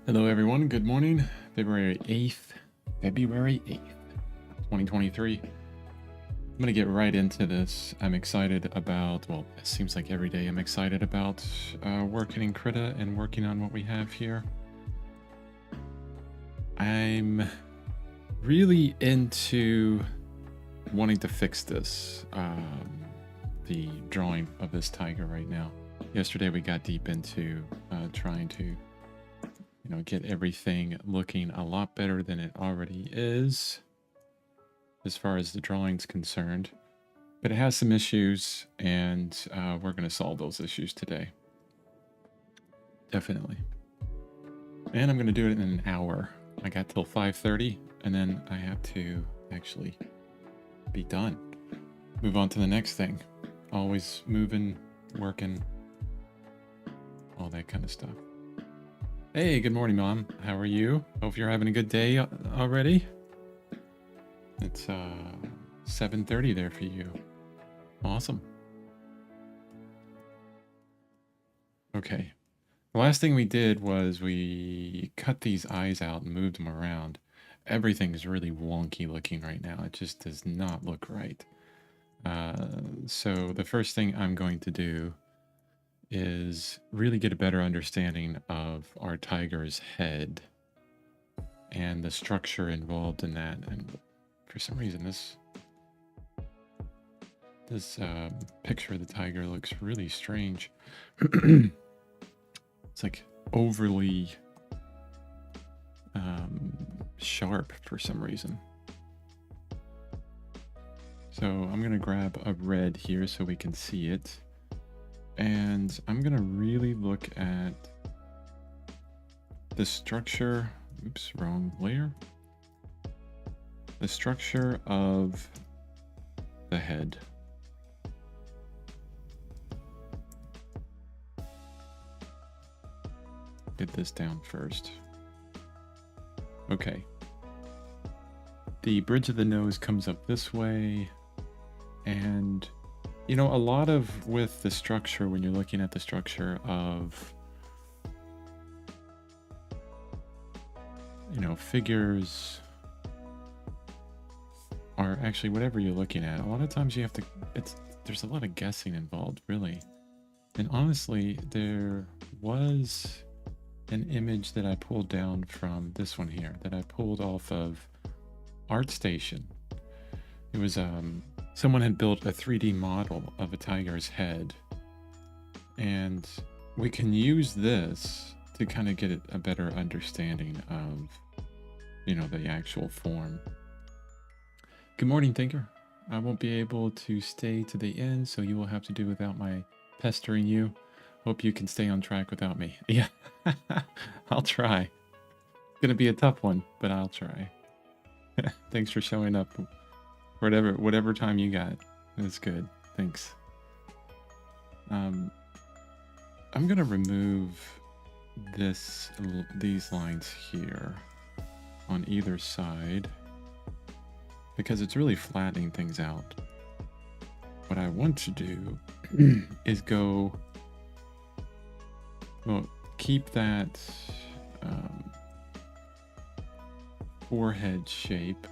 Hello everyone, good morning. February 8th, 2023. I'm gonna get right into this. I'm excited about, well, it seems like every day I'm excited about working in Krita and working on what we have here. I'm really into wanting to fix this, the drawing of this tiger right now. Yesterday we got deep into trying to get everything looking a lot better than it already is as far as the drawing's concerned. But it has some issues, and we're going to solve those issues today. Definitely. And I'm going to do it in an hour. I got till 5:30, and then I have to actually be done. Move on to the next thing. Always moving, working, all that kind of stuff. Hey, good morning, Mom. How are you? Hope you're having a good day already. It's 7:30 there for you. Awesome. Okay. The last thing we did was we cut these eyes out and moved them around. Everything's really wonky looking right now. It just does not look right. So the first thing I'm going to do is really get a better understanding of our tiger's head and the structure involved in that. And for some reason, this picture of the tiger looks really strange. It's like overly sharp for some reason. So I'm gonna grab a red here so we can see it. And I'm gonna really look at the structure, oops, wrong layer. The structure of the head. Get this down first. Okay. The bridge of the nose comes up this way, and a lot of with the structure, when you're looking at the structure of, figures, or actually whatever you're looking at, a lot of times you have to, there's a lot of guessing involved, really. And honestly, there was an image that I pulled down from this one here, that I pulled off of ArtStation. It was, someone had built a 3D model of a tiger's head, and we can use this to kind of get a better understanding of, the actual form. Good morning, Thinker. I won't be able to stay to the end, so you will have to do without my pestering you. Hope you can stay on track without me. Yeah, I'll try. It's gonna be a tough one, but I'll try. Thanks for showing up. Whatever time you got. That's good. Thanks. I'm gonna remove these lines here on either side because it's really flattening things out. What I want to do is keep that forehead shape.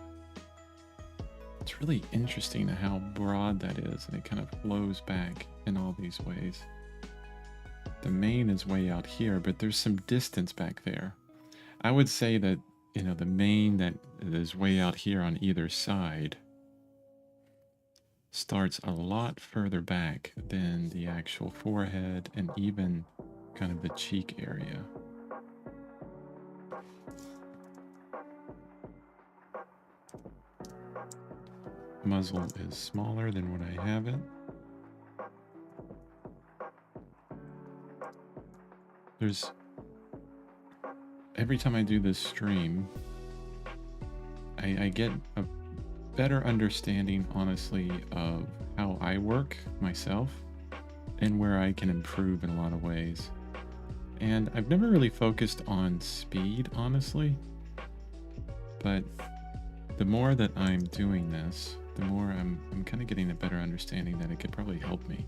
It's really interesting how broad that is, and it kind of flows back in all these ways. The mane is way out here, but there's some distance back there. I would say that, the mane that is way out here on either side starts a lot further back than the actual forehead and even kind of the cheek area. Muzzle is smaller than what I have it. Every time I do this stream, I get a better understanding, honestly, of how I work myself and where I can improve in a lot of ways. And I've never really focused on speed, honestly, but the more that I'm doing this, the more I'm kind of getting a better understanding that it could probably help me.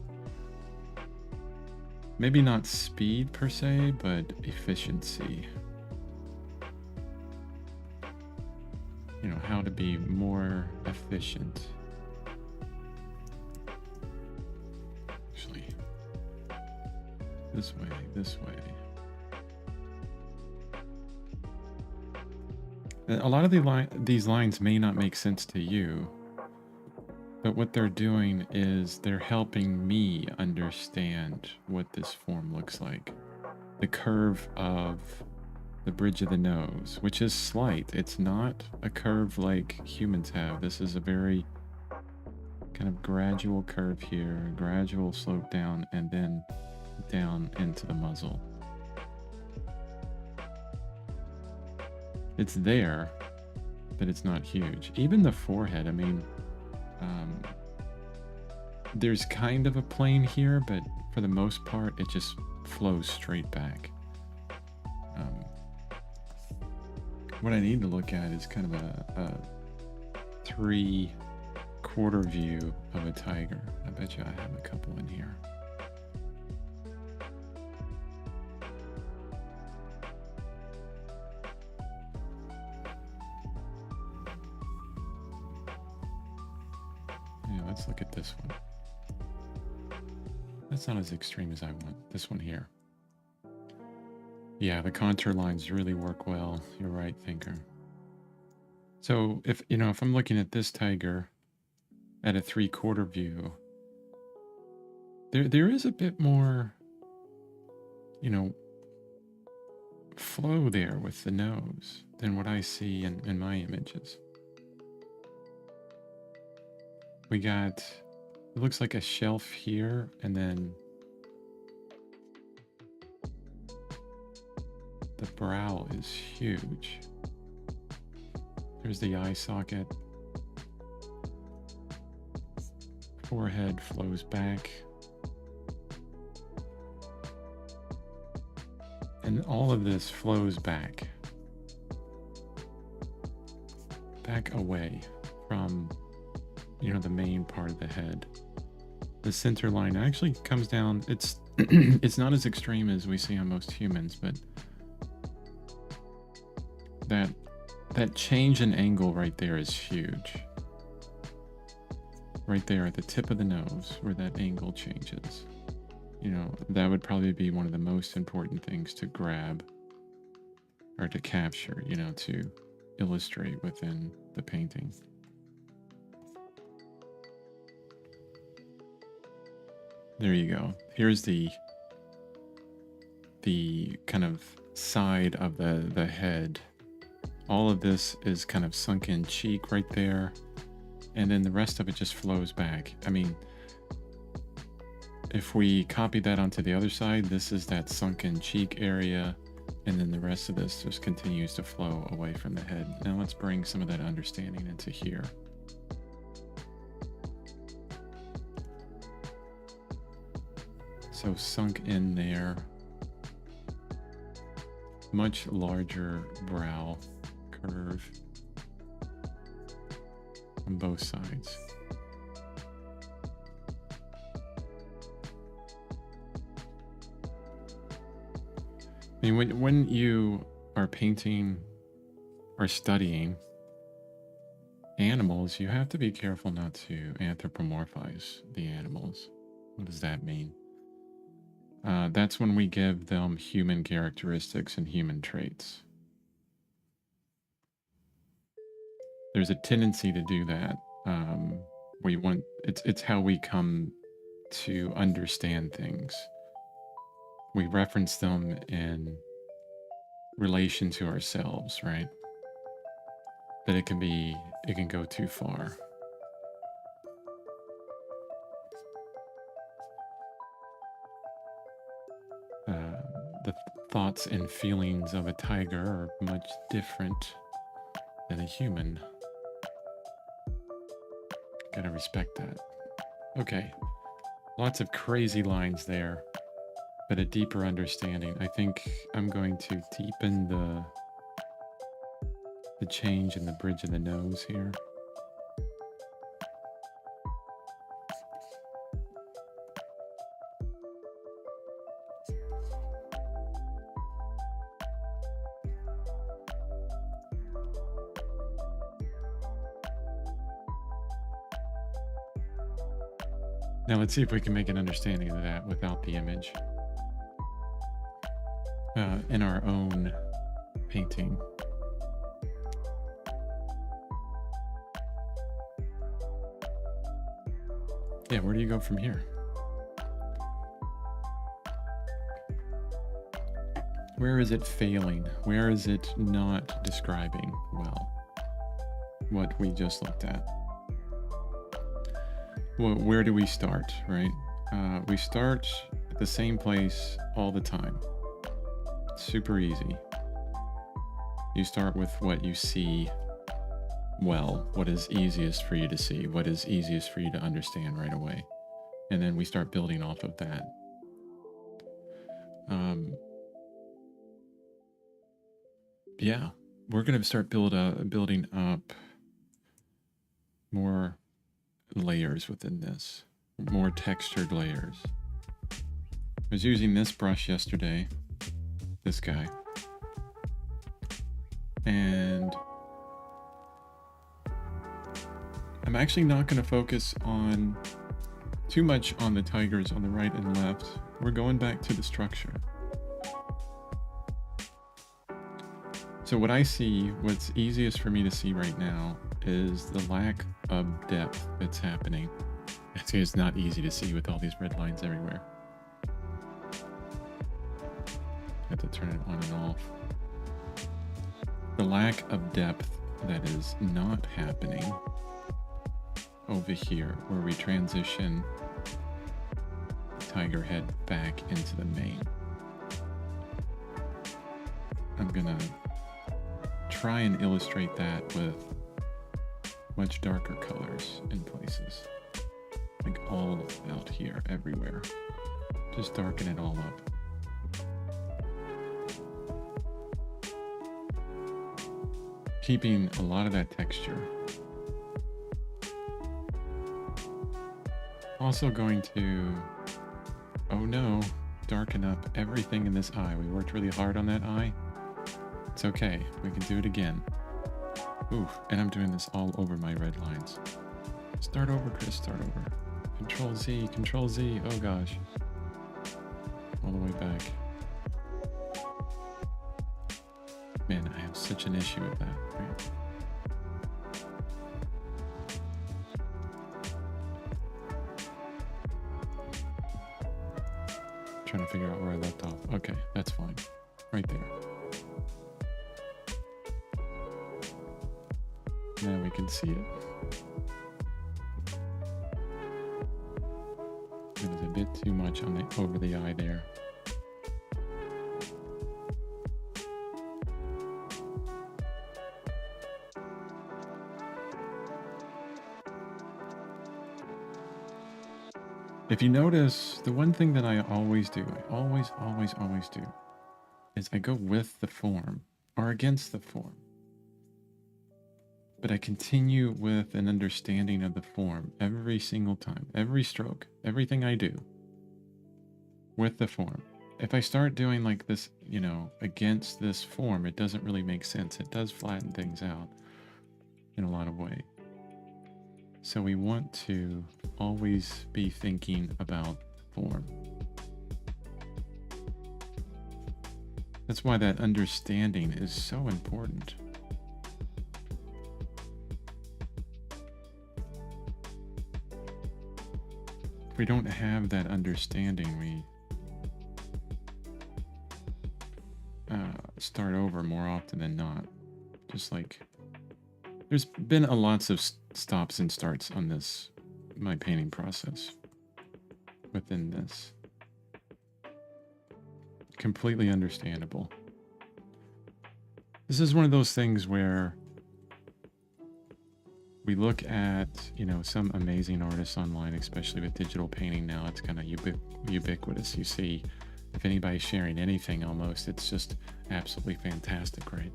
Maybe not speed per se, but efficiency. you know, how to be more efficient. Actually, this way, this way. A lot of these lines may not make sense to you, but what they're doing is they're helping me understand what this form looks like. The curve of the bridge of the nose, which is slight. It's not a curve like humans have. This is a very kind of gradual curve here, gradual slope down, and then down into the muzzle. It's there, but it's not huge. Even the forehead, I mean, there's kind of a plane here, but for the most part, it just flows straight back. What I need to look at is kind of a 3/4 view of a tiger. I bet you I have a couple in here. Yeah, let's look at this one. That's not as extreme as I want. This one here. Yeah, the contour lines really work well. You're right, thinker. So if I'm looking at this tiger at a 3/4 view, there is a bit more, flow there with the nose than what I see in my images. We got, it looks like a shelf here, and then the brow is huge. There's the eye socket. Forehead flows back. And all of this flows back away from, the main part of the head. The center line actually comes down. It's it's not as extreme as we see on most humans, but that change in angle right there is huge. Right there at the tip of the nose where that angle changes. That would probably be one of the most important things to grab or to capture, to illustrate within the painting. There you go. Here's the kind of side of the head. All of this is kind of sunken cheek right there. And then the rest of it just flows back. I mean, if we copy that onto the other side, this is that sunken cheek area. And then the rest of this just continues to flow away from the head. Now let's bring some of that understanding into here. So sunk in there. Much larger brow curve on both sides. I mean, when you are painting or studying animals, you have to be careful not to anthropomorphize the animals. What does that mean? That's when we give them human characteristics and human traits. There's a tendency to do that. It's how we come to understand things. We reference them in relation to ourselves, right? But it can go too far. The thoughts and feelings of a tiger are much different than a human. Gotta respect that. Okay, lots of crazy lines there, but a deeper understanding. I think I'm going to deepen the change in the bridge of the nose here. Now let's see if we can make an understanding of that without the image. In our own painting. Yeah, where do you go from here? Where is it failing? Where is it not describing well what we just looked at? Well, where do we start, right? We start at the same place all the time. Super easy. You start with what you see well, what is easiest for you to see, what is easiest for you to understand right away. And then we start building off of that. Yeah, we're going to start building up more layers within this, more textured layers. I was using this brush yesterday, this guy, and I'm actually not going to focus on too much on the tigers on the right and left. We're going back to the structure. So what I see, what's easiest for me to see right now is the lack of depth that's happening. Actually, it's not easy to see with all these red lines everywhere. I have to turn it on and off. The lack of depth that is not happening over here, where we transition the tiger head back into the main. I'm gonna try and illustrate that with much darker colors in places, like all out here, everywhere. Just darken it all up. Keeping a lot of that texture. Also going to, oh no, darken up everything in this eye. We worked really hard on that eye. It's okay, we can do it again. Oof, and I'm doing this all over my red lines. Start over, Chris, start over. Control Z, Control Z, oh gosh. All the way back. Man, I have such an issue with that, right? Trying to figure out where I left off. Okay, that's fine. Right there. Now we can see it. It was a bit too much on the over the eye there. If you notice, the one thing that I always do, I always do, is I go with the form or against the form. But I continue with an understanding of the form every single time, every stroke, everything I do with the form. If I start doing like this, you know, against this form, it doesn't really make sense. It does flatten things out in a lot of ways. So we want to always be thinking about form. That's why that understanding is so important. If we don't have that understanding, we start over more often than not. Just like there's been a lots of stops and starts on this, my painting process within this. Completely understandable. This is one of those things where we look at, you know, some amazing artists online, especially with digital painting now. It's kind of ubiquitous. You see, if anybody's sharing anything almost, it's just absolutely fantastic, right?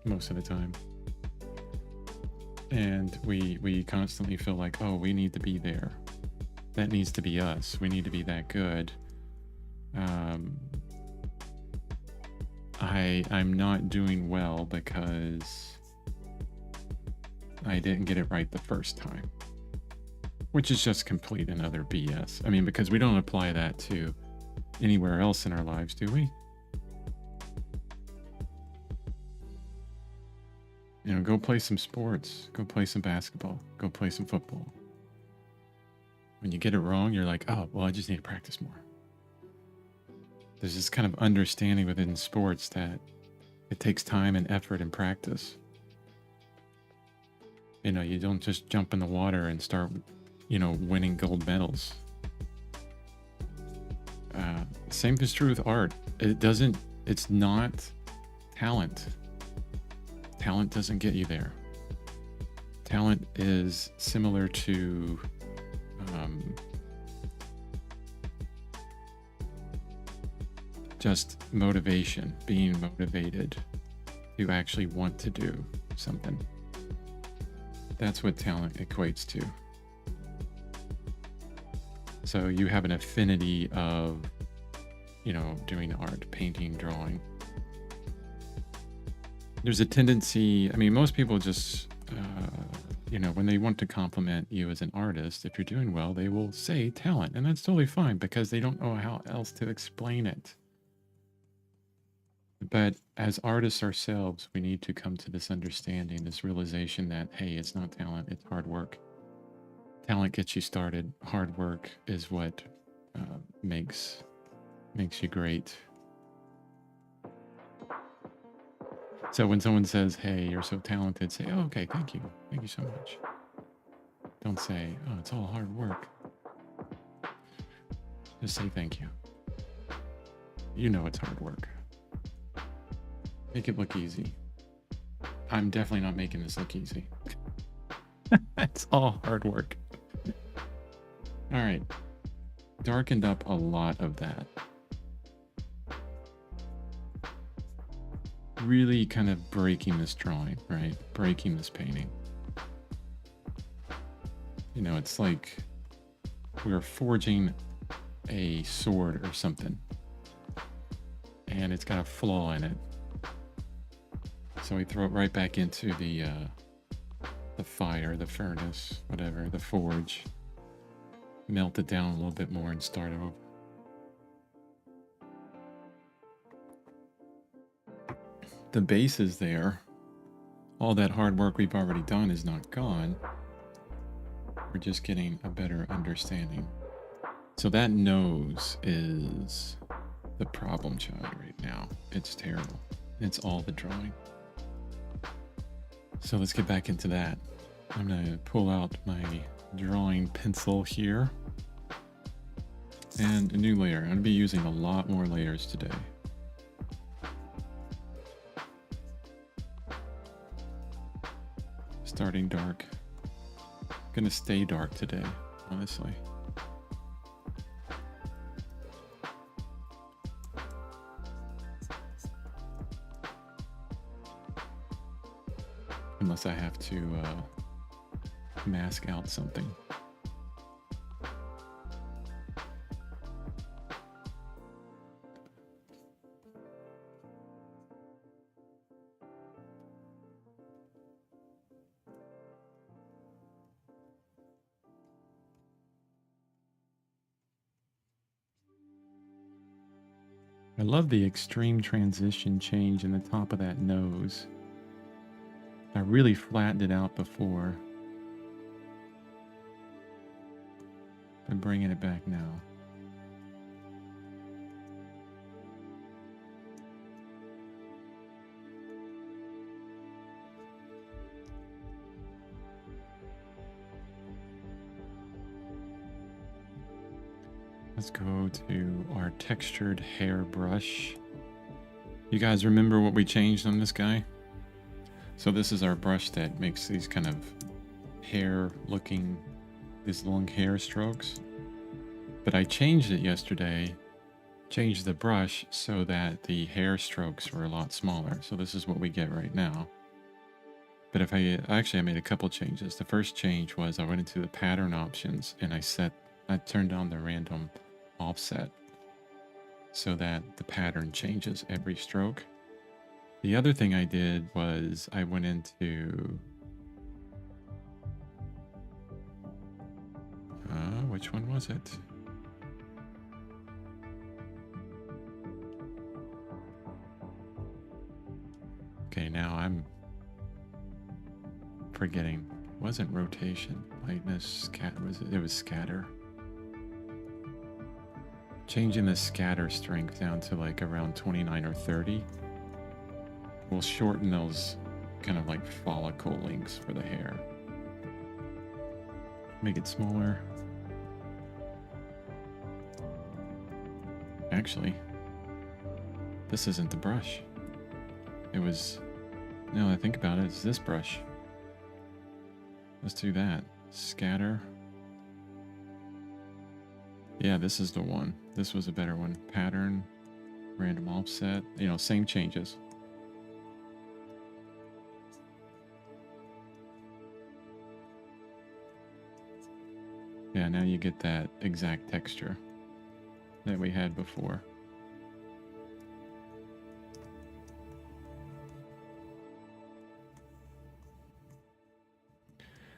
Most of the time. And we constantly feel like, oh, we need to be there. That needs to be us. We need to be that good. I'm not doing well because I didn't get it right the first time. which is just complete and utter BS. I mean, because we don't apply that to anywhere else in our lives, do we? You know, go play some sports, go play some basketball, go play some football. When you get it wrong, you're like, oh, well, I just need to practice more. There's this kind of understanding within sports that it takes time and effort and practice. You know, you don't just jump in the water and start, you know, winning gold medals. Same is true with art. It's not talent. Talent doesn't get you there. Talent is similar to just motivation, being motivated to actually want to do something. That's what talent equates to. So you have an affinity of, you know, doing art, painting, drawing. There's a tendency, I mean, most people just, you know, when they want to compliment you as an artist, if you're doing well, they will say talent. And that's totally fine because they don't know how else to explain it. But as artists ourselves, we need to come to this understanding, this realization that, hey, it's not talent, it's hard work. Talent gets you started. Hard work is what makes you great. So when someone says, hey, you're so talented, say, oh, okay, thank you. Thank you so much. Don't say, oh, it's all hard work. Just say thank you. You know it's hard work. Make it look easy. I'm definitely not making this look easy. It's all hard work. All right. Darkened up a lot of that. Really kind of breaking this drawing, right? Breaking this painting. You know, it's like we're forging a sword or something. And it's got a flaw in it. So we throw it right back into the fire, the furnace, whatever, the forge. Melt it down a little bit more and start over. The base is there. All that hard work we've already done is not gone. We're just getting a better understanding. So that nose is the problem child right now. It's terrible. It's all the drawing. So let's get back into that. I'm gonna pull out my drawing pencil here. And a new layer. I'm gonna be using a lot more layers today. Starting dark. Gonna stay dark today, honestly. Unless I have to mask out something. I love the extreme transition change in the top of that nose. I really flattened it out before. I'm bringing it back now. Let's go to our textured hair brush. You guys remember what we changed on this guy? So this is our brush that makes these kind of hair looking, these long hair strokes. But I changed it yesterday, changed the brush so that the hair strokes were a lot smaller. So this is what we get right now. But if I made a couple changes. The first change was I went into the pattern options and I turned on the random offset so that the pattern changes every stroke. The other thing I did was I went into which one was it? Okay, now I'm forgetting. It wasn't rotation, lightness, it was scatter. Changing the scatter strength down to like around 29 or 30 will shorten those kind of like follicle lengths for the hair. Make it smaller. Actually, this isn't the brush. It was, now that I think about it, it's this brush. Let's do that. Scatter. Yeah, this is the one. This was a better one. Pattern, random offset, you know, same changes. Yeah, now you get that exact texture that we had before.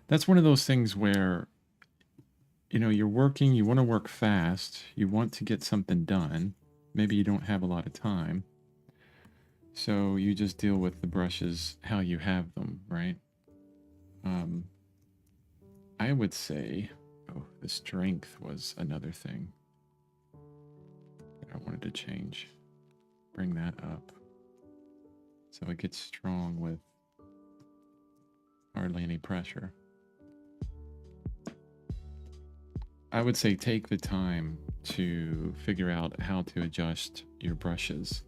That's one of those things where, you know, you're working, you want to work fast, you want to get something done. Maybe you don't have a lot of time. So you just deal with the brushes how you have them, right? I would say, oh, the strength was another thing that I wanted to change. Bring that up. So it gets strong with hardly any pressure. I would say take the time to figure out how to adjust your brushes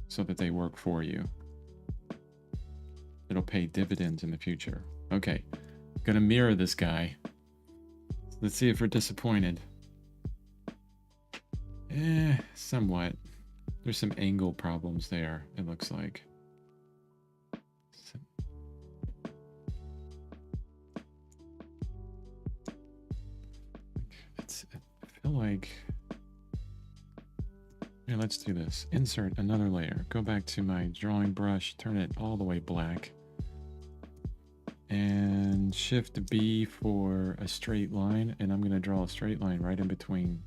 so that they work for you. It'll pay dividends in the future. Okay, gonna mirror this guy. Let's see if we're disappointed. Somewhat. There's some angle problems there, it looks like. I feel like... Here, let's do this. Insert another layer. Go back to my drawing brush, turn it all the way black. And Shift B for a straight line, and I'm going to draw a straight line right in between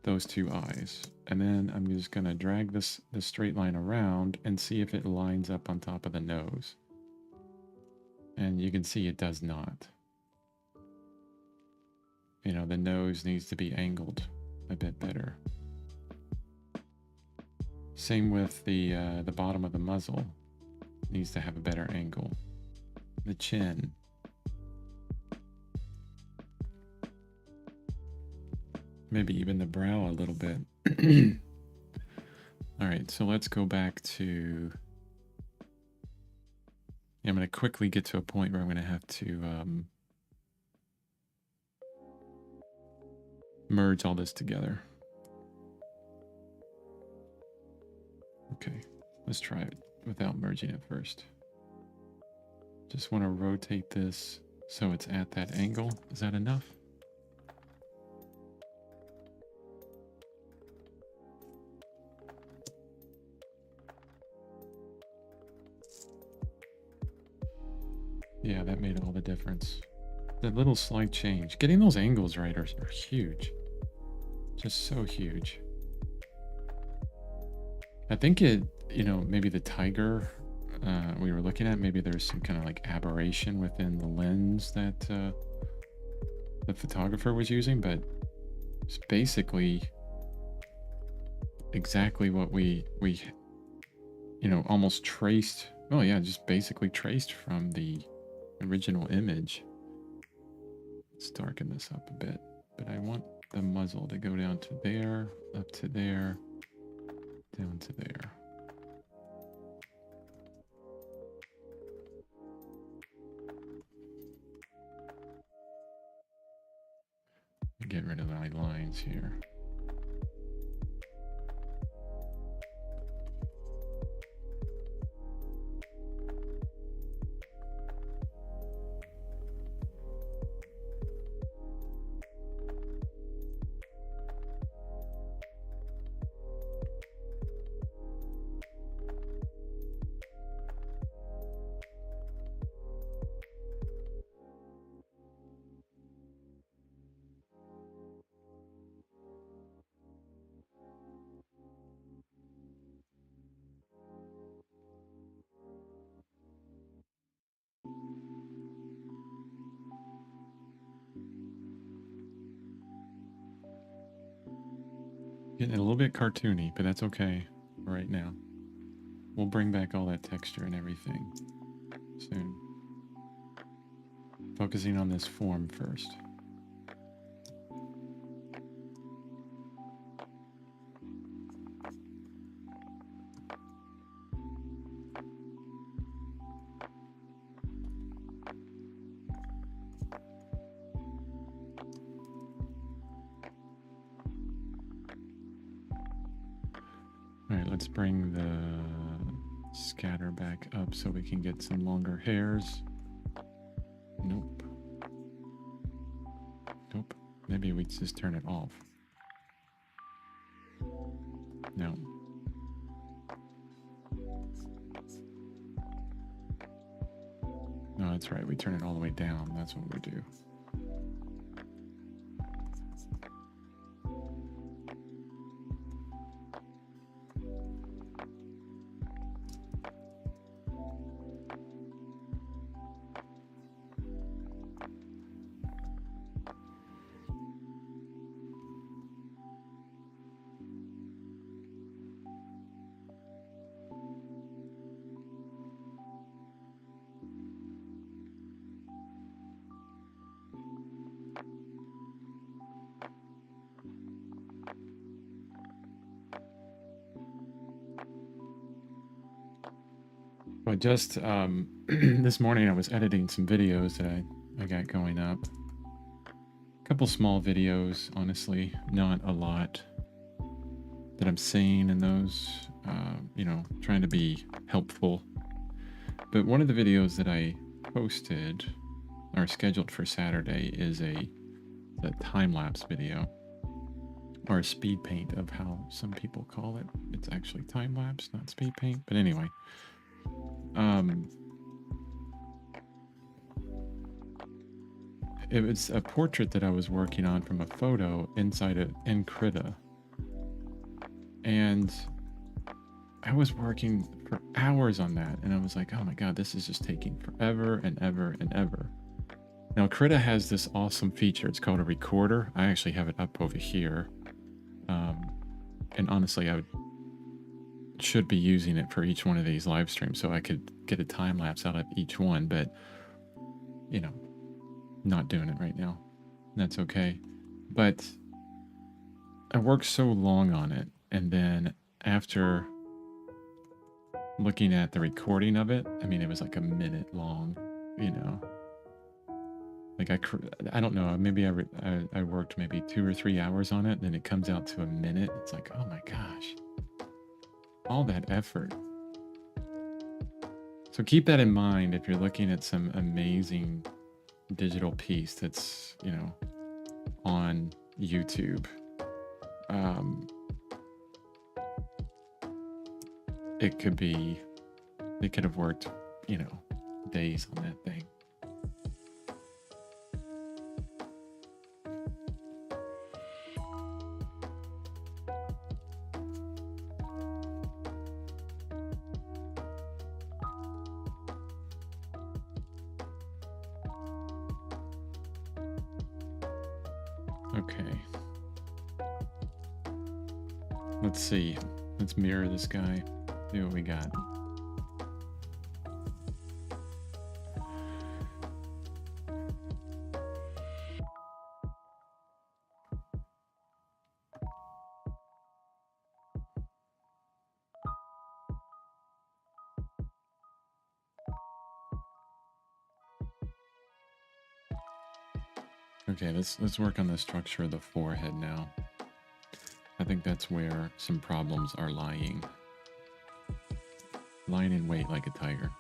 those two eyes. And then I'm just going to drag this straight line around and see if it lines up on top of the nose. And you can see it does not. You know, the nose needs to be angled a bit better. Same with the bottom of the muzzle. Needs to have a better angle. The chin. Maybe even the brow a little bit. All right, so let's go back to... Yeah, I'm going to quickly get to a point where I'm going to have to merge all this together. Okay, let's try it without merging it first. Just want to rotate this so it's at that angle. Is that enough? Yeah, that made all the difference. That little slight change. Getting those angles right are huge. Just so huge. I think it, you know, maybe the tiger we were looking at, maybe there's some kind of like aberration within the lens that the photographer was using, but it's basically exactly what we you know, almost traced. Oh yeah, just basically traced from the original image. Let's darken this up a bit, but I want the muzzle to go down to there, up to there, down to there. Get rid of my lines here. Getting a little bit cartoony, but that's okay for right now. We'll bring back all that texture and everything soon. Focusing on this form first. All right, let's bring the scatter back up so we can get some longer hairs. Nope. Nope. Maybe we just turn it off. No. No, that's right. We turn it all the way down. That's what we do. But just this morning I was editing some videos that I got going up. A couple small videos, honestly, not a lot that I'm saying in those, you know, trying to be helpful. But one of the videos that I posted or scheduled for Saturday is a time-lapse video, or a speed paint of how some people call it. It's actually time-lapse, not speed paint. But anyway, it was a portrait that I was working on from a photo in Krita. And I was working for hours on that. And I was like, oh my God, this is just taking forever and ever and ever. Now, Krita has this awesome feature. It's called a recorder. I actually have it up over here. And honestly, I should be using it for each one of these live streams so I could get a time lapse out of each one. But, you know, not doing it right now. That's okay. But I worked so long on it. And then after looking at the recording of it, I mean, it was like a minute long, you know. Like I don't know, maybe I worked maybe 2 or 3 hours on it, then it comes out to a minute. It's like, oh my gosh, all that effort. So keep that in mind if you're looking at some amazing digital piece that's, you know, on YouTube. It could have worked, you know, days on that thing. Okay. Let's see. Let's mirror this guy. See what we got. Okay, let's work on the structure of the forehead now. I think that's where some problems are lying. Lying in wait like a tiger.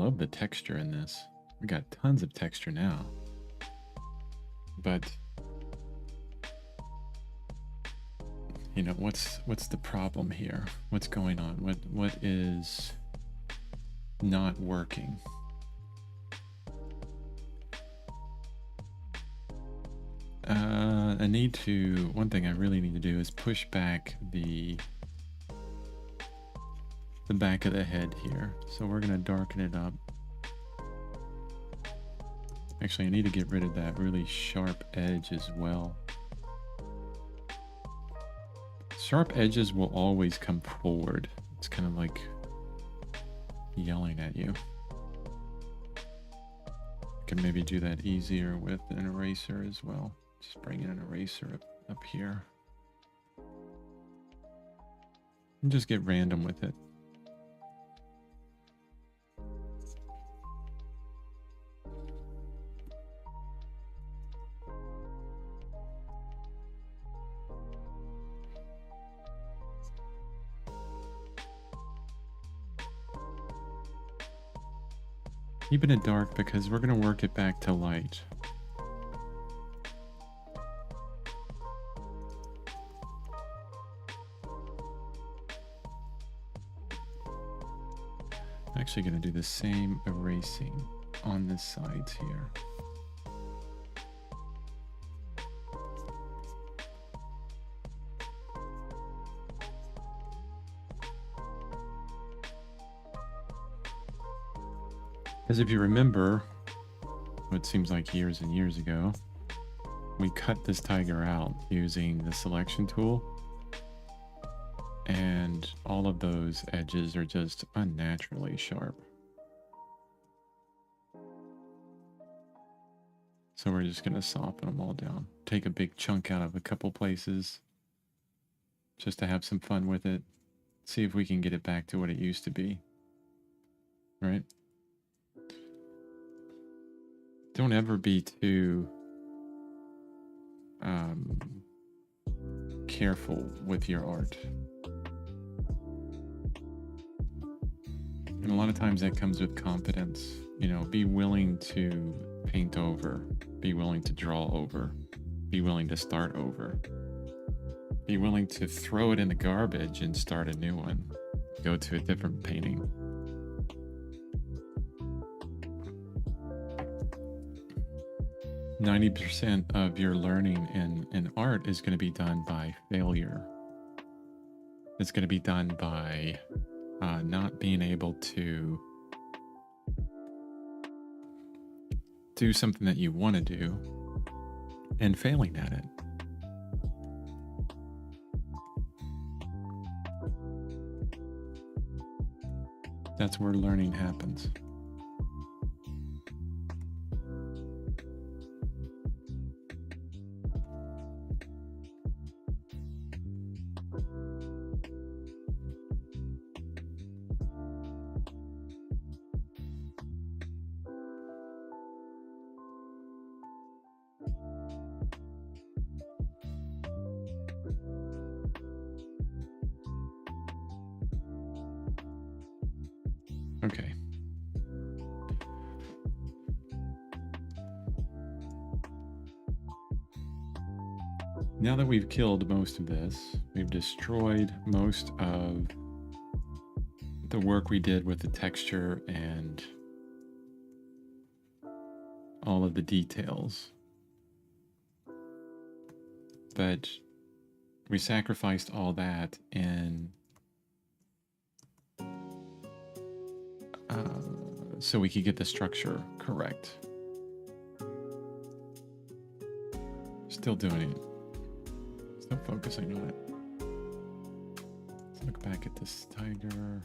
love the texture in this. We got tons of texture now. But you know, what's the problem here? What's going on? What is not working? One thing I really need to do is push back the back of the head here. So we're gonna darken it up. Actually, I need to get rid of that really sharp edge as well. Sharp edges will always come forward. It's kind of like yelling at you. I can maybe do that easier with an eraser as well. Just bring in an eraser up here. And just get random with it. Keeping it dark because we're going to work it back to light. I'm actually going to do the same erasing on the sides here. Because if you remember, what seems like years and years ago, we cut this tiger out using the selection tool. And all of those edges are just unnaturally sharp. So we're just going to soften them all down. Take a big chunk out of a couple places just to have some fun with it. See if we can get it back to what it used to be. Right? Don't ever be too careful with your art. And a lot of times that comes with confidence. You know, be willing to paint over, be willing to draw over, be willing to start over, be willing to throw it in the garbage and start a new one, go to a different painting. %90 of your learning in art is going to be done by failure. It's going to be done by not being able to do something that you want to do and failing at it. That's where learning happens. Okay. Now that we've killed most of this, we've destroyed most of the work we did with the texture and all of the details. But we sacrificed all that in so we could get the structure correct. Still doing it. Still focusing on it. Let's look back at this tiger.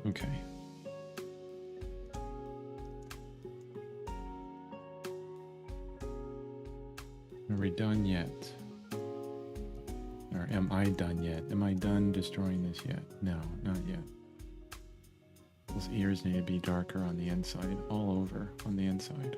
Okay. Are we done yet? Or am I done yet? Am I done destroying this yet? No, not yet. Those ears need to be darker on the inside, all over on the inside.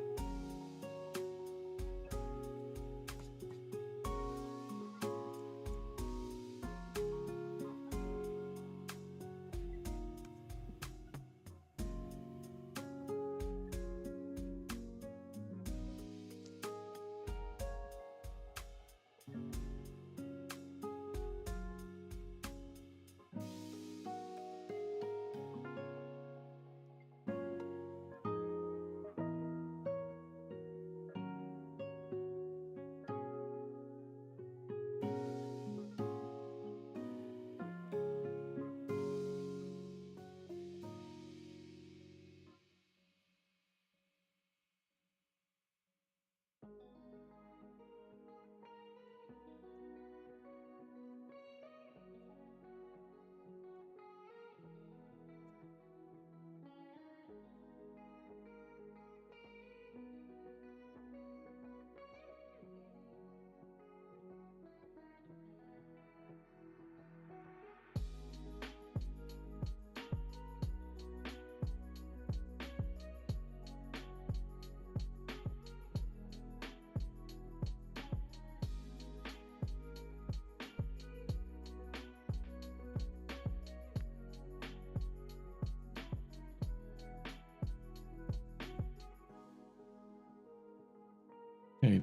Okay,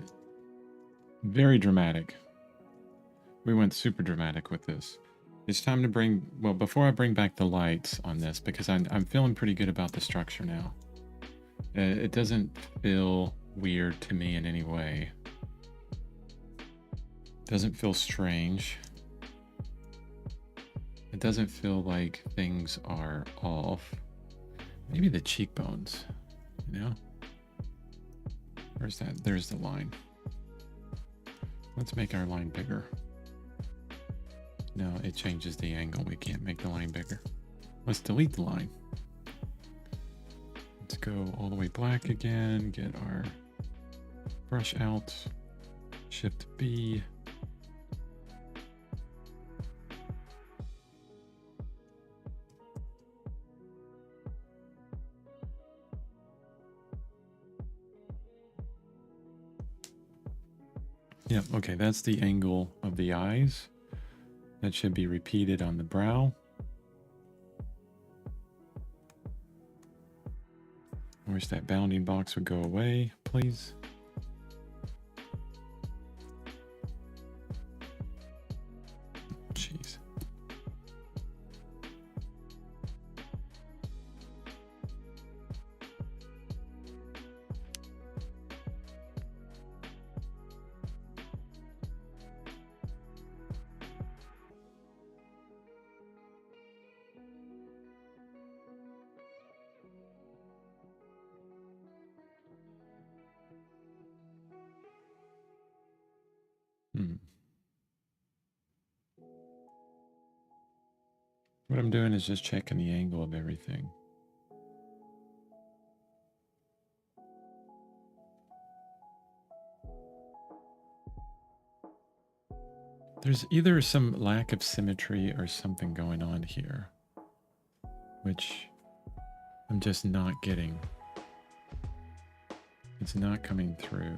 very dramatic. We went super dramatic with this. It's time to bring, well, before I bring back the lights on this, because I'm feeling pretty good about the structure now. It doesn't feel weird to me in any way. Doesn't feel strange. It doesn't feel like things are off. Maybe the cheekbones, you know? Where's that? There's the line. Let's make our line bigger. No, it changes the angle. We can't make the line bigger. Let's delete the line. Let's go all the way black again. Get our brush out. Shift B. Yeah, okay, that's the angle of the eyes. That should be repeated on the brow. I wish that bounding box would go away, please. Jeez. What I'm doing is just checking the angle of everything. There's either some lack of symmetry or something going on here, which I'm just not getting. It's not coming through.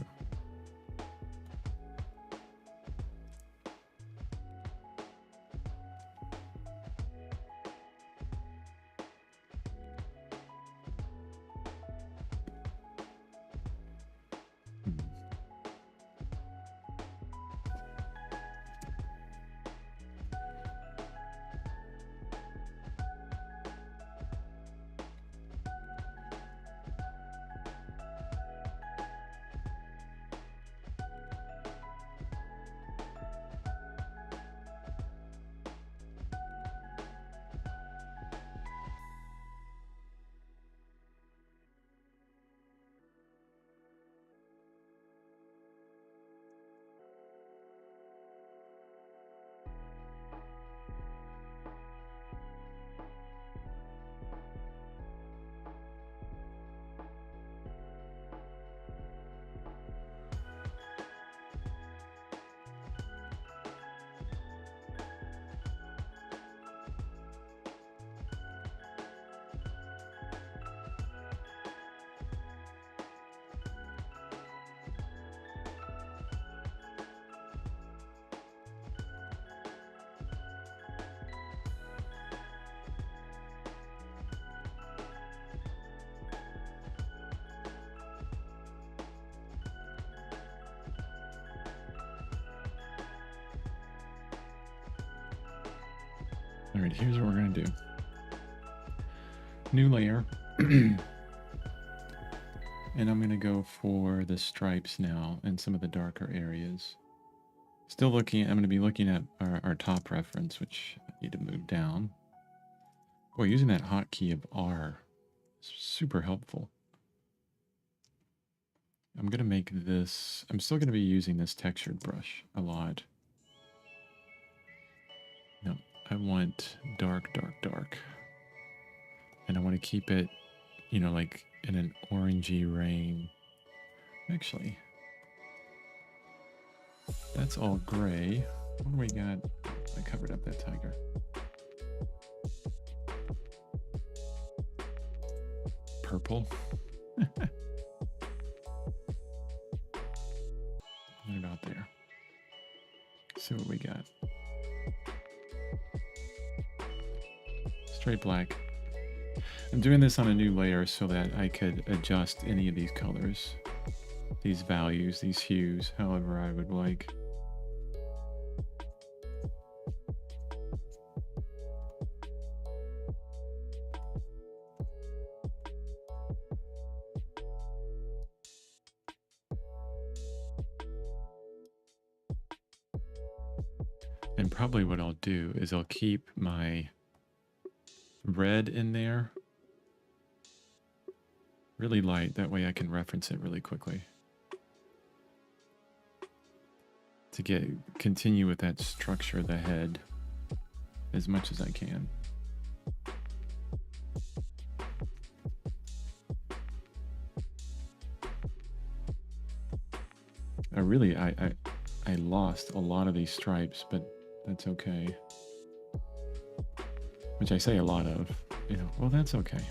All right, here's what we're gonna do. New layer. And I'm gonna go for the stripes now and some of the darker areas. Still looking, I'm gonna be looking at our top reference, which I need to move down. Boy, using that hotkey of R is super helpful. I'm gonna make this, I'm still gonna be using this textured brush a lot. No, I want dark, dark, dark. And I want to keep it, you know, like in an orangey rain. Actually, that's all gray. What do we got? I covered up that tiger. Purple. What about there? See what we got. Straight black. I'm doing this on a new layer so that I could adjust any of these colors, these values, these hues, however I would like. And probably what I'll do is I'll keep my red in there really light. That way I can reference it really quickly. To continue with that structure of the head as much as I can. I lost a lot of these stripes, but that's okay. Which I say a lot of, you know, well, that's okay.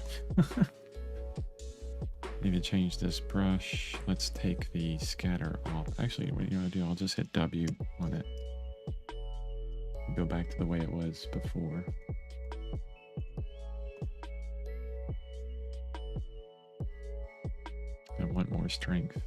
Need to change this brush. Let's take the scatter off. Actually, what you want to do, I'll just hit W on it. Go back to the way it was before. I want more strength.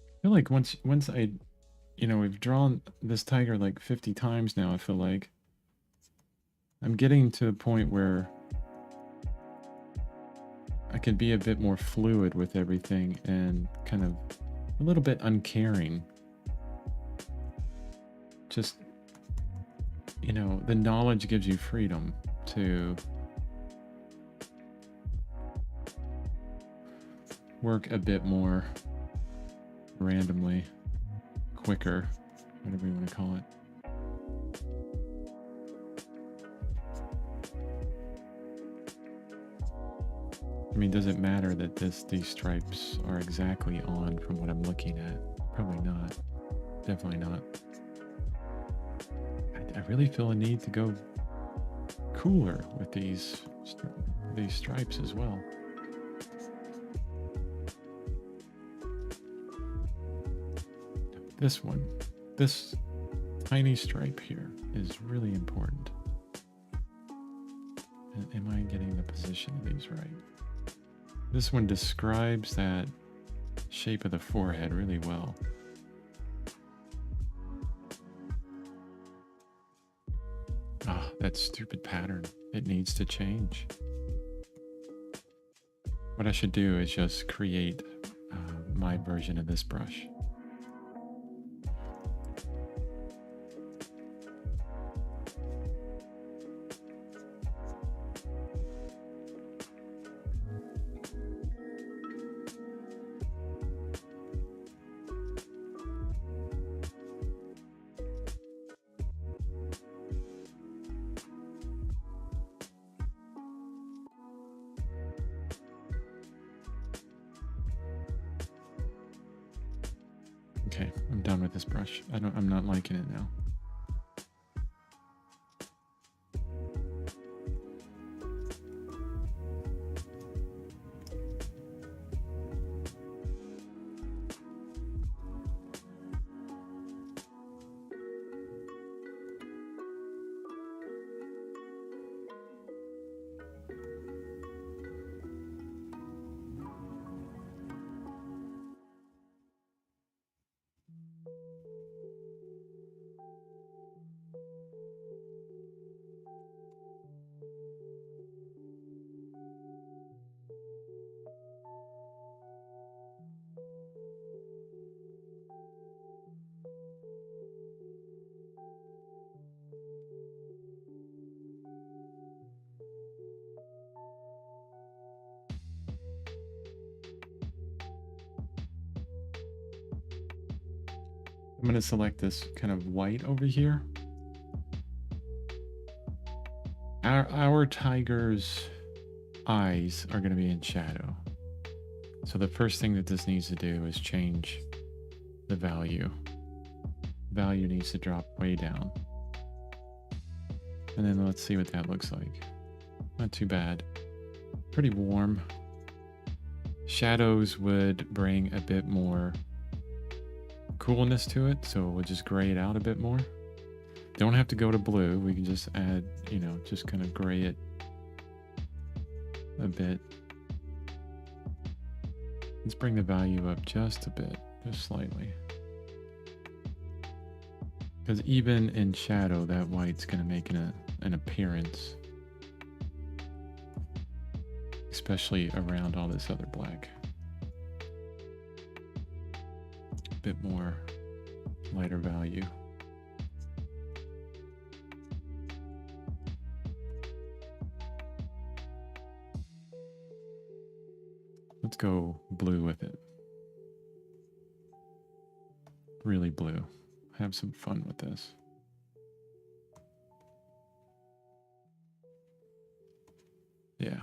I feel like once I, you know, we've drawn this tiger like 50 times now, I feel like I'm getting to a point where I can be a bit more fluid with everything and kind of a little bit uncaring. Just, you know, the knowledge gives you freedom to work a bit more randomly, quicker, whatever you want to call it. I mean, does it matter that these stripes are exactly on from what I'm looking at? Probably not. Definitely not. I really feel a need to go cooler with these stripes as well. This one, this tiny stripe here is really important. Am I getting the position of these right? This one describes that shape of the forehead really well. Ah, that stupid pattern. It needs to change. What I should do is just create my version of this brush. Okay, I'm done with this brush. I'm not liking it now. I'm going to select this kind of white over here. Our tiger's eyes are going to be in shadow. So the first thing that this needs to do is change the value. Value needs to drop way down. And then let's see what that looks like. Not too bad. Pretty warm. Shadows would bring a bit more coolness to it, so we'll just gray it out a bit more. Don't have to go to blue. We can just add, you know, just kind of gray it a bit. Let's bring the value up just a bit, just slightly. Because even in shadow, that white's going to make an appearance. Especially around all this other black. A bit more lighter value. Let's go blue with it. Really blue. Have some fun with this. Yeah.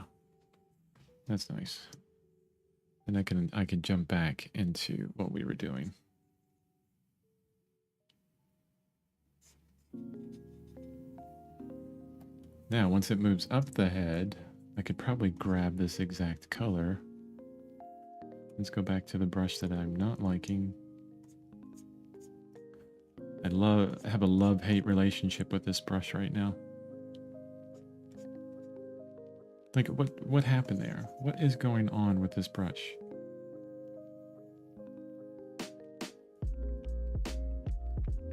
That's nice. And I can jump back into what we were doing. Now, once it moves up the head, I could probably grab this exact color. Let's go back to the brush that I'm not liking. I have a love-hate relationship with this brush right now. Like, what happened there? What is going on with this brush?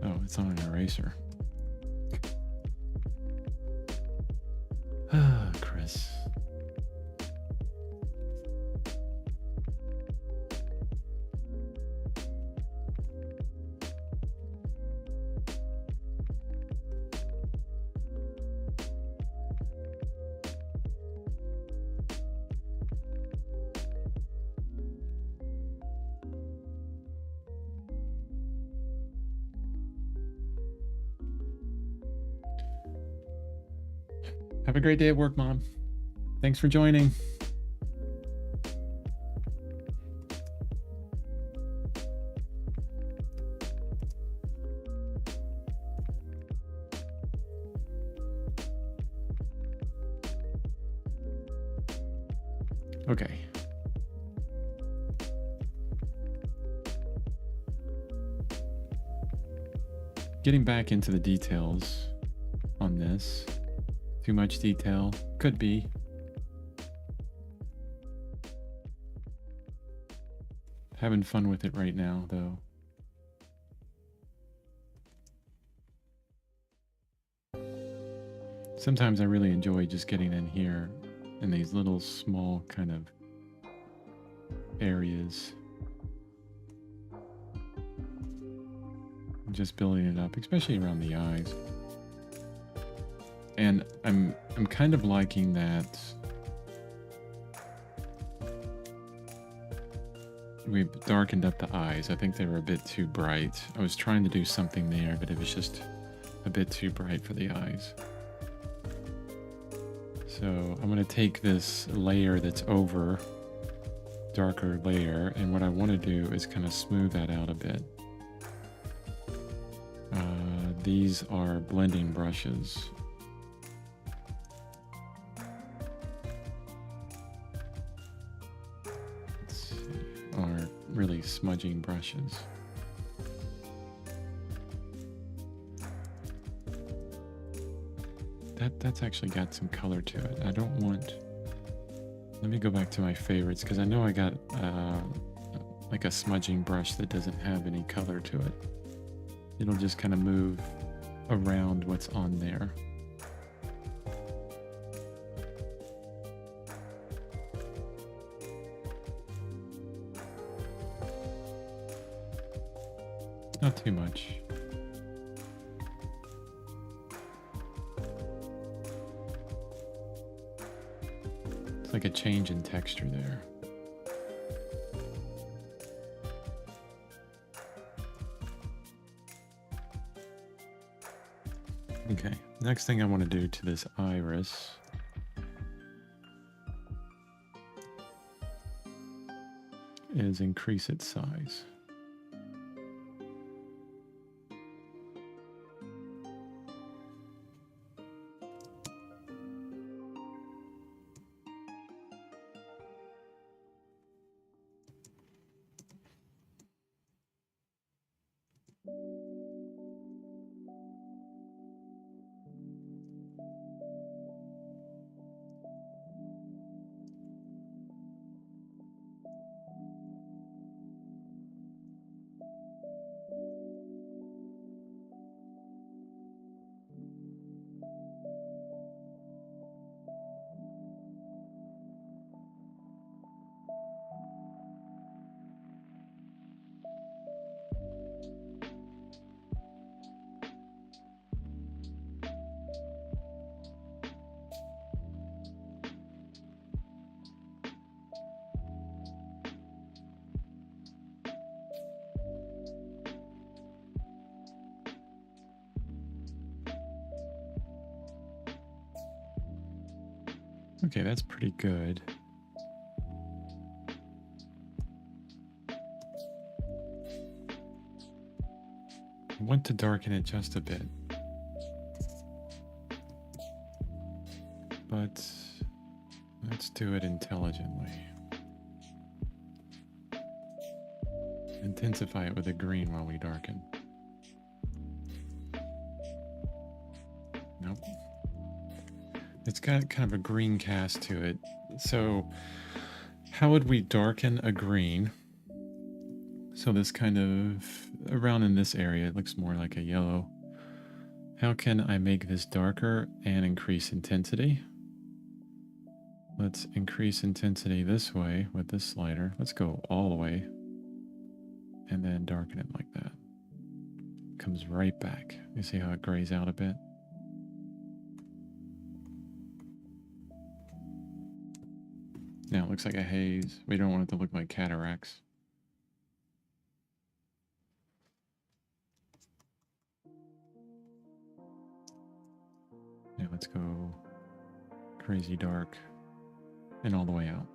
Oh, it's on an eraser. Ah, Chris. Have a great day at work, Mom. Thanks for joining. Okay. Getting back into the details on this. Too much detail. Could be. Having fun with it right now, though. Sometimes I really enjoy just getting in here in these little small kind of areas. Just building it up, especially around the eyes. And I'm kind of liking that we've darkened up the eyes. I think they were a bit too bright. I was trying to do something there, but it was just a bit too bright for the eyes. So I'm going to take this layer that's over, darker layer, and what I want to do is kind of smooth that out a bit. These are blending brushes. Are really smudging brushes. That's actually got some color to it. I don't want... Let me go back to my favorites, because I know I got like a smudging brush that doesn't have any color to it. It'll just kind of move around what's on there. Not too much. It's like a change in texture there. Next thing I want to do to this iris is increase its size. Okay, that's pretty good. I want to darken it just a bit. But let's do it intelligently. Intensify it with a green while we darken. Nope. It's got kind of a green cast to it. So how would we darken a green? So this kind of, around in this area, it looks more like a yellow. How can I make this darker and increase intensity? Let's increase intensity this way with this slider. Let's go all the way and then darken it like that. Comes right back. You see how it grays out a bit? Now it looks like a haze. We don't want it to look like cataracts. Now let's go crazy dark and all the way out.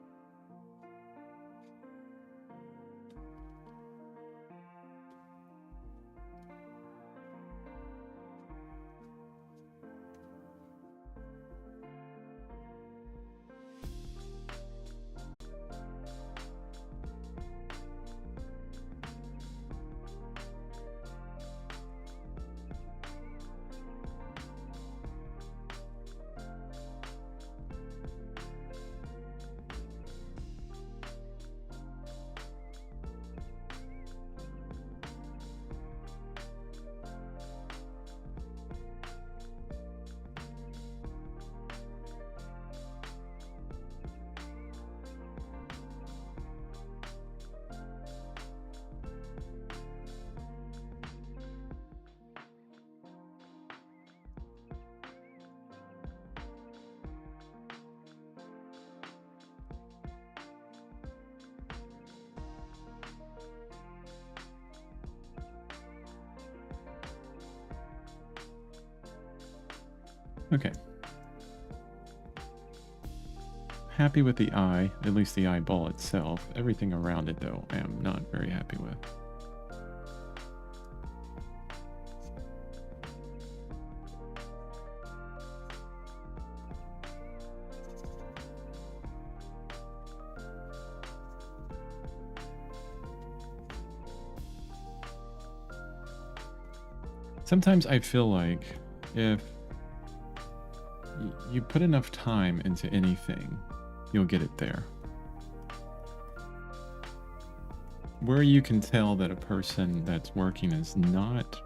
Okay. Happy with the eye, at least the eyeball itself. Everything around it, though, I am not very happy with. Sometimes I feel like if you put enough time into anything, you'll get it there. Where you can tell that a person that's working is not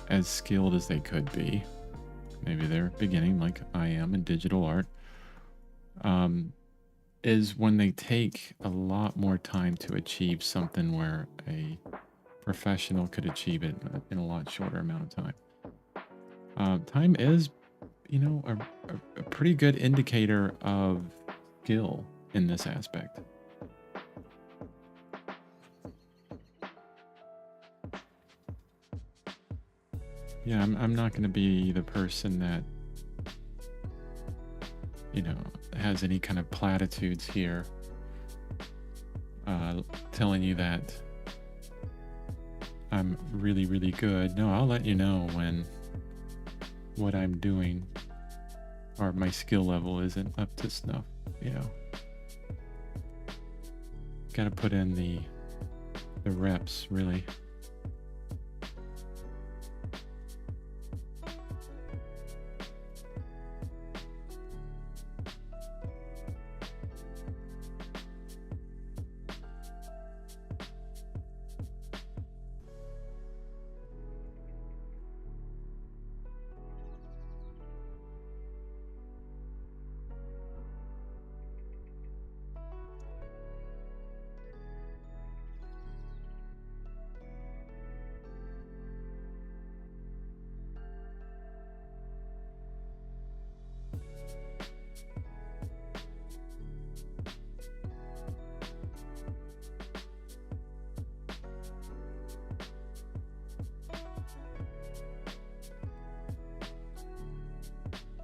as skilled as they could be, maybe they're beginning like I am in digital art, is when they take a lot more time to achieve something where a professional could achieve it in a lot shorter amount of time. Time is, you know, a pretty good indicator of skill in this aspect. Yeah, I'm not going to be the person that, has any kind of platitudes here, telling you that I'm really, really good. No, I'll let you know when what I'm doing or my skill level isn't up to snuff, Got to put in the reps, really.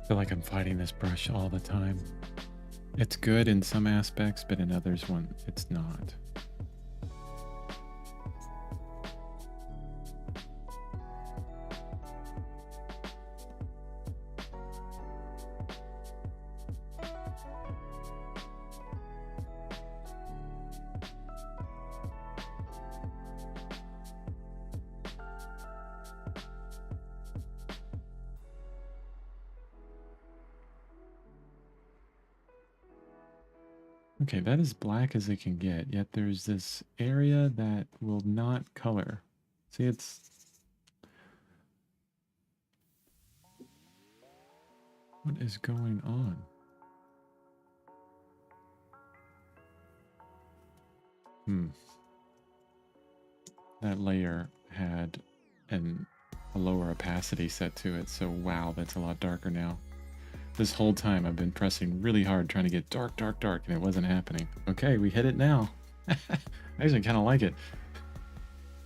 I feel like I'm fighting this brush all the time. It's good in some aspects, but in others, it's not. Okay, that is black as it can get, yet there's this area that will not color. See, what is going on? That layer had a lower opacity set to it, so wow, that's a lot darker now. This whole time I've been pressing really hard trying to get dark, dark, dark, and it wasn't happening. Okay, we hit it now. I actually kind of like it.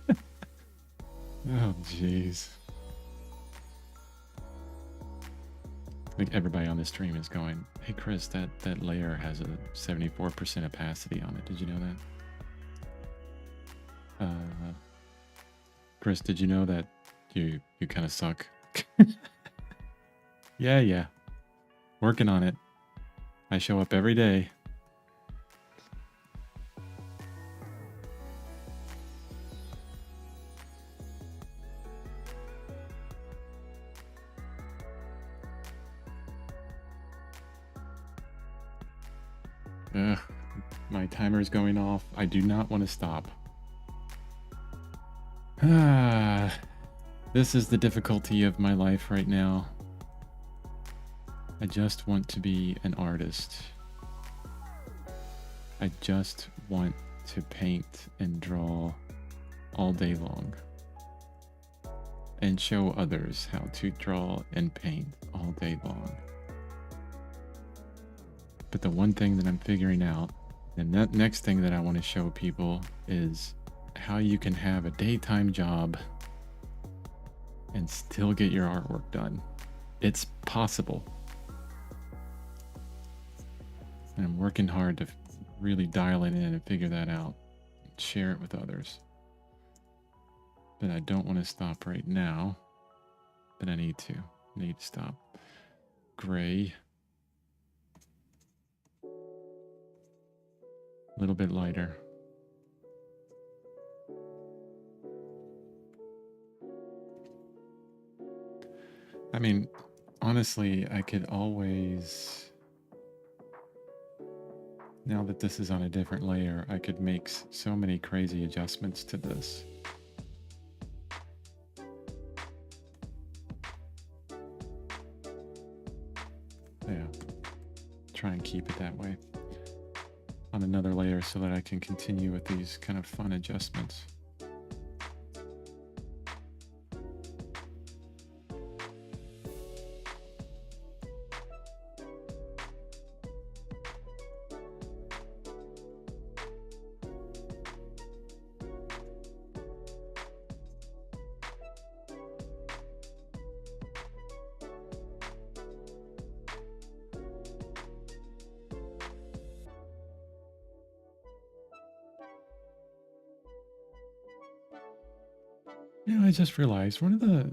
Oh, jeez. I think everybody on this stream is going, hey, Chris, that layer has a 74% opacity on it. Did you know that? Chris, did you know that you kind of suck? Yeah. Working on it. I show up every day. Ugh, my timer's going off. I do not want to stop. This is the difficulty of my life right now. I just want to be an artist. I just want to paint and draw all day long and show others how to draw and paint all day long. But the one thing that I'm figuring out, and that next thing that I want to show people, is how you can have a daytime job and still get your artwork done. It's possible. And I'm working hard to really dial it in and figure that out. Share it with others. But I don't want to stop right now. But I need to. Need to stop. Gray. A little bit lighter. I mean, honestly, I could always... Now that this is on a different layer, I could make so many crazy adjustments to this. Yeah. Try and keep it that way on another layer so that I can continue with these kind of fun adjustments. You know, I just realized one of the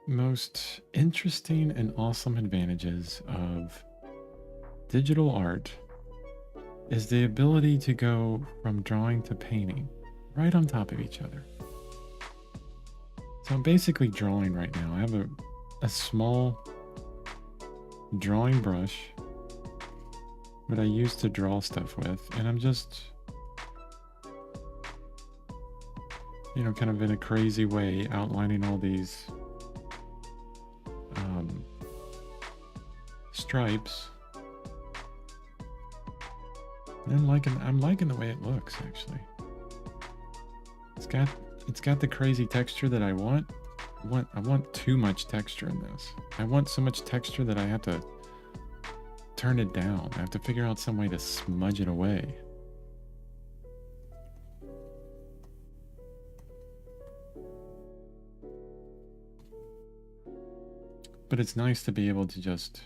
most interesting and awesome advantages of digital art is the ability to go from drawing to painting right on top of each other. So I'm basically drawing right now. I have a small drawing brush that I use to draw stuff with, and I'm just, you know, kind of in a crazy way outlining all these stripes. And I'm liking the way it looks, actually. It's got the crazy texture that I want. I want too much texture in this. I want so much texture that I have to turn it down. I have to figure out some way to smudge it away. But it's nice to be able to just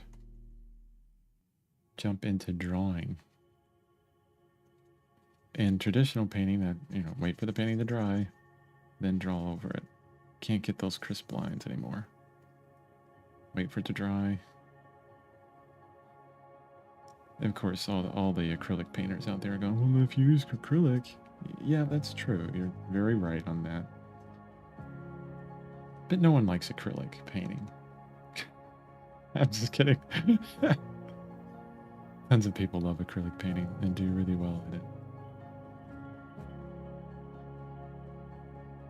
jump into drawing. In traditional painting, that, you know, wait for the painting to dry, then draw over it. Can't get those crisp lines anymore. Wait for it to dry. Of course, all the acrylic painters out there are going, well, if you use acrylic, yeah, that's true. You're very right on that. But no one likes acrylic painting. I'm just kidding. Tons of people love acrylic painting and do really well at it.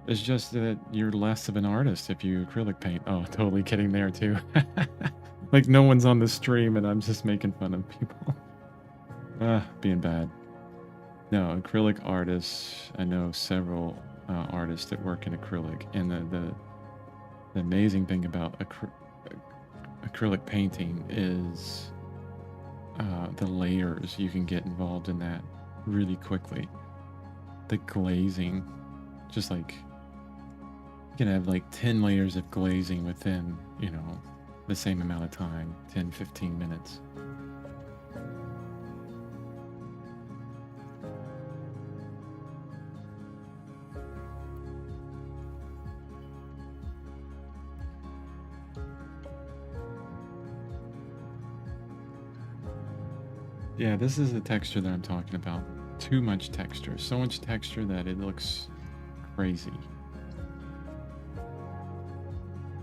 It's just that you're less of an artist if you acrylic paint. Oh, totally kidding there too. Like no one's on the stream and I'm just making fun of people. Being bad. No, acrylic artists, I know several artists that work in acrylic, and the amazing thing about acrylic painting is the layers you can get involved in that really quickly. The glazing, just like you can have like 10 layers of glazing within, you know, the same amount of time, 10-15 minutes. Yeah, this is the texture that I'm talking about. Too much texture. So much texture that it looks crazy.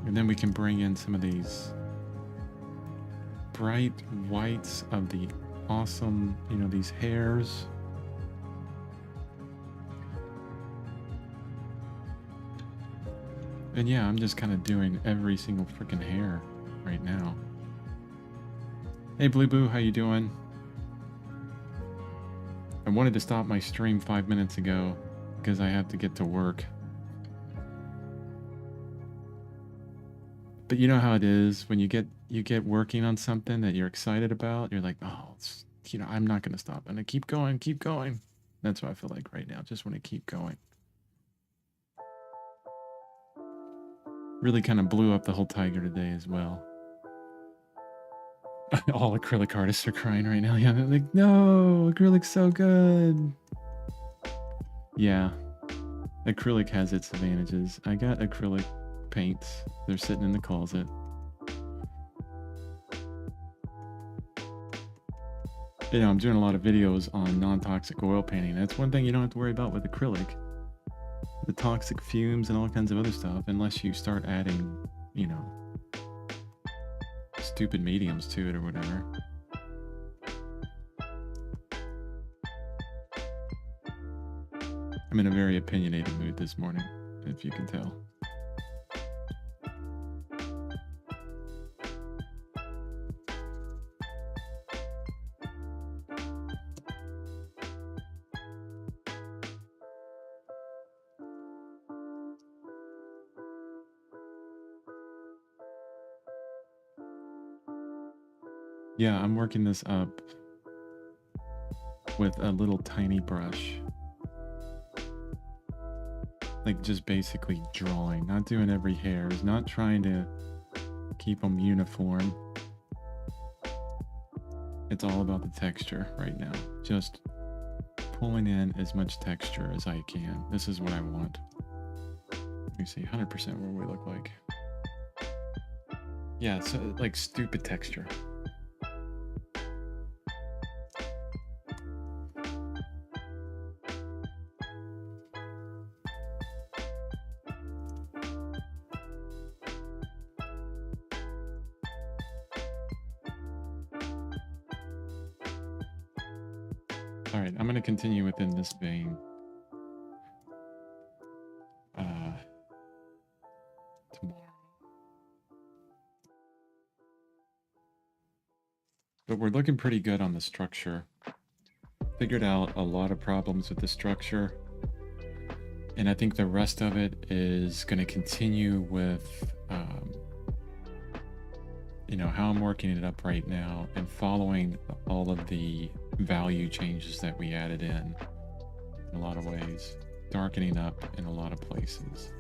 And then we can bring in some of these bright whites of the awesome, you know, these hairs. And yeah, I'm just kind of doing every single freaking hair right now. Hey, Blue Boo, how you doing? I wanted to stop my stream 5 minutes ago because I have to get to work. But you know how it is when you get working on something that you're excited about. You're like, oh, you know, I'm not going to stop. I'm going to keep going, keep going. That's what I feel like right now. Just want to keep going. Really kind of blew up the whole tiger today as well. All acrylic artists are crying right now. Yeah, they're like, no, acrylic's so good. Yeah, acrylic has its advantages. I got acrylic paints. They're sitting in the closet. You know, I'm doing a lot of videos on non-toxic oil painting. That's one thing you don't have to worry about with acrylic. The toxic fumes and all kinds of other stuff, unless you start adding, you know, stupid mediums to it or whatever. I'm in a very opinionated mood this morning, if you can tell. Yeah, I'm working this up with a little tiny brush. Like just basically drawing, not doing every hair, not trying to keep them uniform. It's all about the texture right now. Just pulling in as much texture as I can. This is what I want. Let me see, 100% what we look like. Yeah, so like stupid texture. All right, I'm going to continue within this vein. Tomorrow. But we're looking pretty good on the structure. Figured out a lot of problems with the structure. And I think the rest of it is going to continue with, you know, how I'm working it up right now and following all of the value changes that we added in a lot of ways. Darkening up in a lot of places.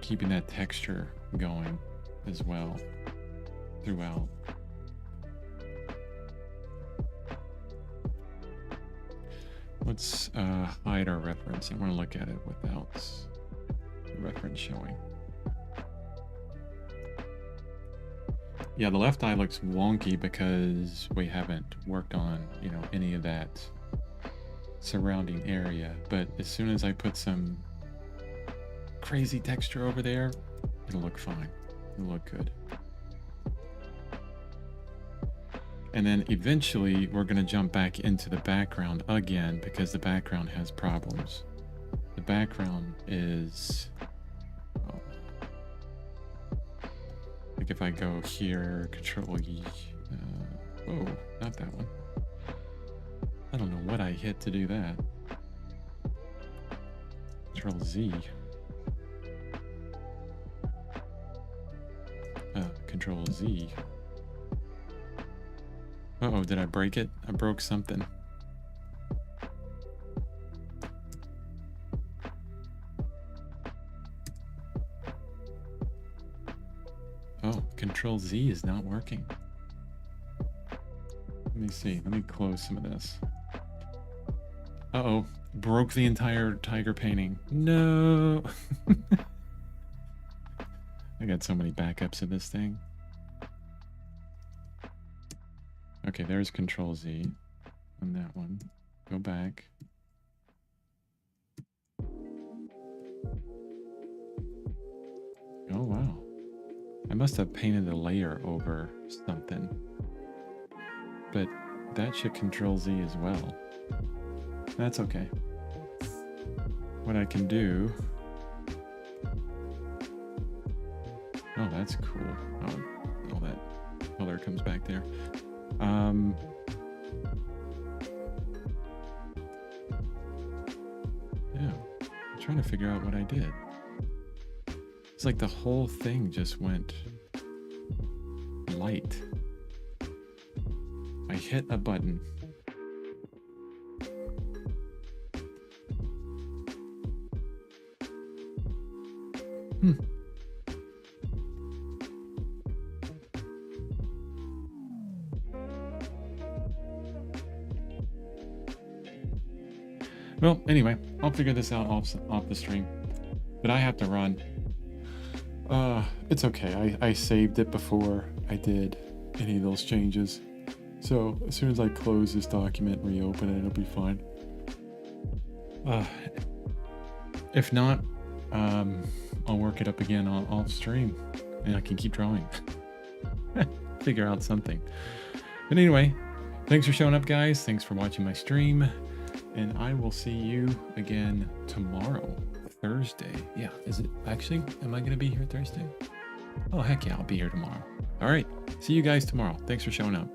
Keeping that texture going as well throughout. Let's hide our reference. I want to look at it without the reference showing. Yeah, the left eye looks wonky because we haven't worked on, you know, any of that surrounding area. But as soon as I put some crazy texture over there, it'll look fine. It'll look good. And then eventually we're going to jump back into the background again because the background has problems. The background is, like if I go here, Control E, oh, not that one. I don't know what I hit to do that. Control Z. Control Z. Uh-oh, did I break it? I broke something. Oh, Control Z is not working. Let me see. Let me close some of this. Uh-oh. Broke the entire tiger painting. No! I got so many backups of this thing. Okay, there's Control Z on that one. Go back. Oh, wow. I must have painted a layer over something. But that should Control Z as well. That's okay. What I can do... Oh, that's cool. Oh, all that color comes back there. Yeah, I'm trying to figure out what I did. It's like the whole thing just went light. I hit a button. Well, anyway, I'll figure this out off the stream. But I have to run. It's okay. I saved it before I did any of those changes. So as soon as I close this document and reopen it, it'll be fine. If not, I'll work it up again off stream and I can keep drawing. Figure out something. But anyway, thanks for showing up, guys. Thanks for watching my stream. And I will see you again tomorrow, Thursday. Yeah, is it actually? Am I going to be here Thursday? Oh, heck yeah, I'll be here tomorrow. All right, see you guys tomorrow. Thanks for showing up.